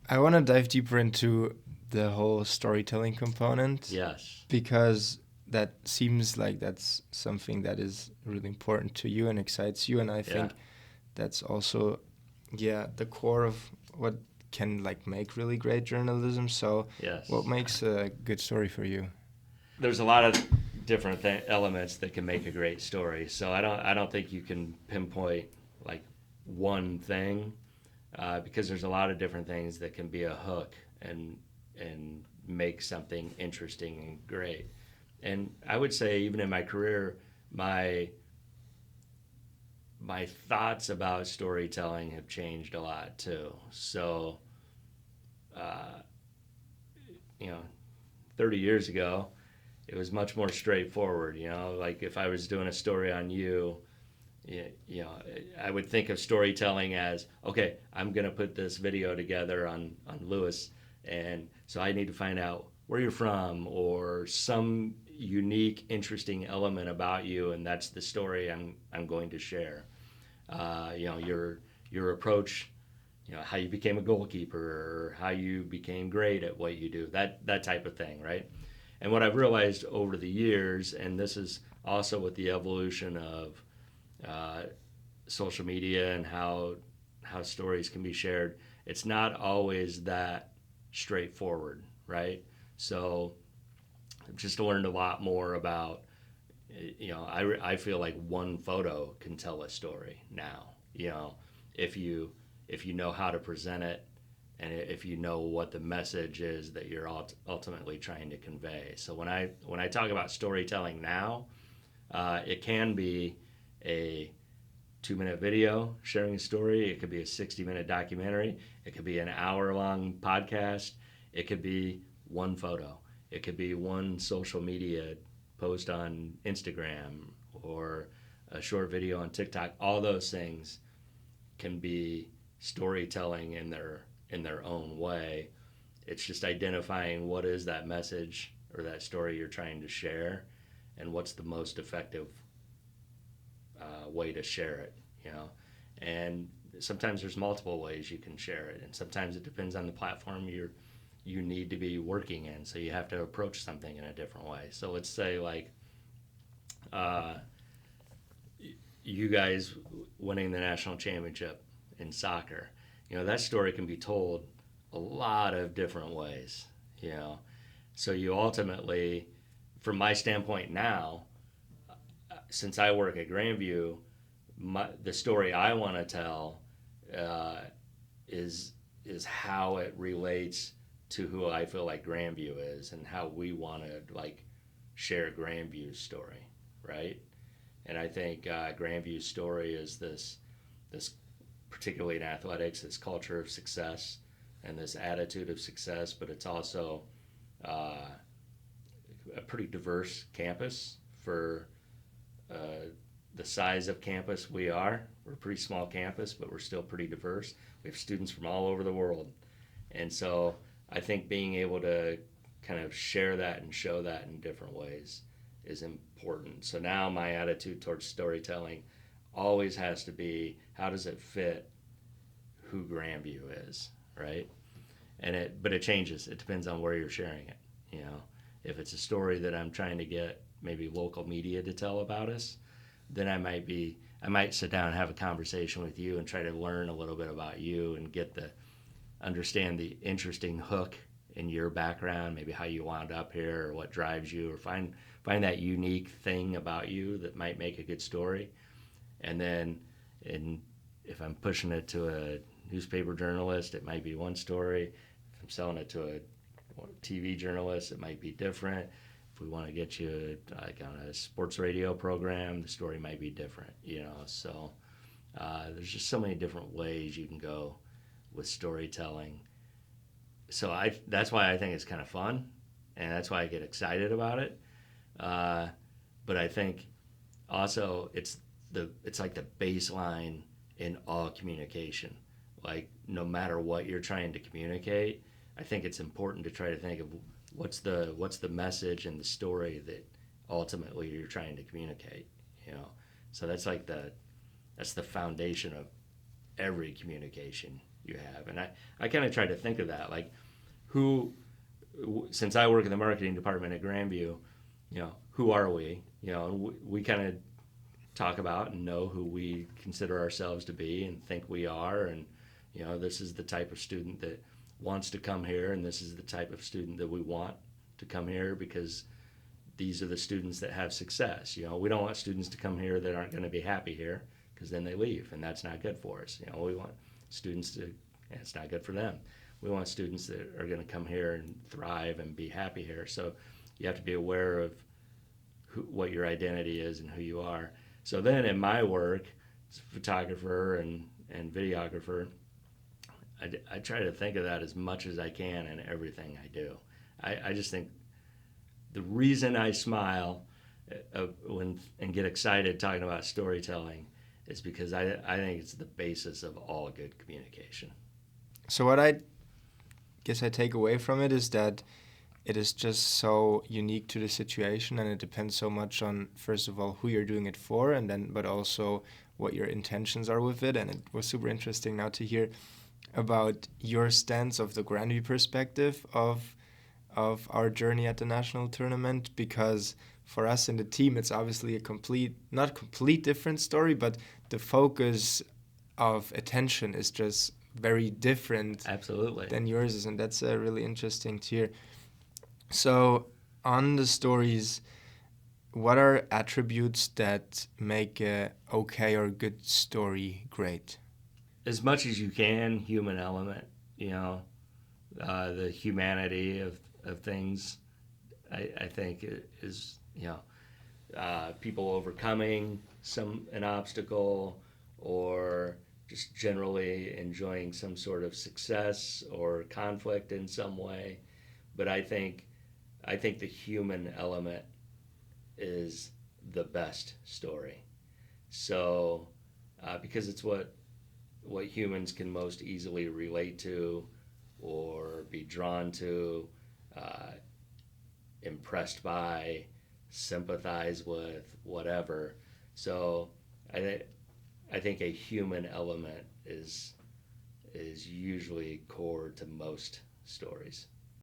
I want to dive deeper into the whole storytelling component. Yes. Because that seems like that's something that is really important to you and excites you, and I think that's also the core of what can like make really great journalism. So Yes. what makes a good story for you? There's a lot of different elements that can make a great story. So I don't think you can pinpoint like one thing, because there's a lot of different things that can be a hook and make something interesting and great. And I would say even in my career, my thoughts about storytelling have changed a lot too. So, uh, 30 years ago, it was much more straightforward. Like if I was doing a story on you, I would think of storytelling as, okay, I'm going to put this video together on Lewis, and so I need to find out where you're from or some unique, interesting element about you, and that's the story I'm going to share. Your approach, how you became a goalkeeper or how you became great at what you do, that type of thing, right? And what I've realized over the years, and this is also with the evolution of uh, social media and how stories can be shared, it's not always that straightforward, right? So I've just learned a lot more about, I feel like one photo can tell a story now. If you know how to present it, and if you know what the message is that you're ultimately trying to convey. So when I talk about storytelling now, it can be a 2-minute video sharing a story. It could be a 60-minute documentary. It could be an hour-long podcast. It could be one photo. It could be one social media post on Instagram or a short video on TikTok. All those things can be storytelling in their own way. It's just identifying what is that message or that story you're trying to share, and what's the most effective way to share it. And sometimes there's multiple ways you can share it, and sometimes it depends on the platform you need to be working in. So you have to approach something in a different way. So let's say like uh, you guys winning the national championship in soccer. That story can be told a lot of different ways. You know, so you ultimately, from my standpoint now, since I work at Grandview, the story I want to tell uh, is how it relates to who I feel like Grandview is and how we want to like share Grandview's story, right? And I think Grandview's story is this particularly in athletics, this culture of success and this attitude of success, but it's also uh, a pretty diverse campus for uh, the size of campus we are. We're a pretty small campus, but we're still pretty diverse. We have students from all over the world. And so I think being able to kind of share that and show that in different ways is important. So now my attitude towards storytelling always has to be, how does it fit who Grandview is, right? But it changes. It depends on where you're sharing it. If it's a story that I'm trying to get maybe local media to tell about us, then I might sit down and have a conversation with you and try to learn a little bit about you and understand the interesting hook in your background, maybe how you wound up here or what drives you, or find that unique thing about you that might make a good story. And then if I'm pushing it to a newspaper journalist, it might be one story. If I'm selling it to a TV journalist, it might be different. If we want to get you like on a sports radio program, the story might be different. So there's just so many different ways you can go with storytelling. So that's why I think it's kind of fun, and that's why I get excited about it. But I think also it's like the baseline in all communication. Like no matter what you're trying to communicate, I think it's important to try to think of what's the message and the story that ultimately you're trying to communicate. So that's the foundation of every communication. you have. And I kind of try to think of that, like who, since I work in the marketing department at Grandview, who are we? We kind of talk about and know who we consider ourselves to be and think we are. And, this is the type of student that wants to come here, and this is the type of student that we want to come here because these are the students that have success. We don't want students to come here that aren't going to be happy here because then they leave, and that's not good for us. We want students to, and it's not good for them. We want students that are going to come here and thrive and be happy here. So you have to be aware of what your identity is and who you are. So then in my work as a photographer and videographer, I try to think of that as much as I can in everything I do. I just think the reason I smile and get excited talking about storytelling is because I think it's the basis of all good communication. So what I guess I take away from it is that it is just so unique to the situation, and it depends so much on, first of all, who you're doing it for, and then but also what your intentions are with it. And it was super interesting now to hear about your stance of the Grandview perspective of our journey at the national tournament, because for us in the team it's obviously not complete different story, but the focus of attention is just very different. Absolutely. Than yours is, and that's really interesting to hear. So on the stories, what are attributes that make a okay or good story great? As much as you can, human element, the humanity of things, I think is, people overcoming an obstacle or just generally enjoying some sort of success or conflict in some way. But I think the human element is the best story. So because it's what humans can most easily relate to or be drawn to, impressed by, sympathize with, whatever. So I think a human element is usually core to most stories.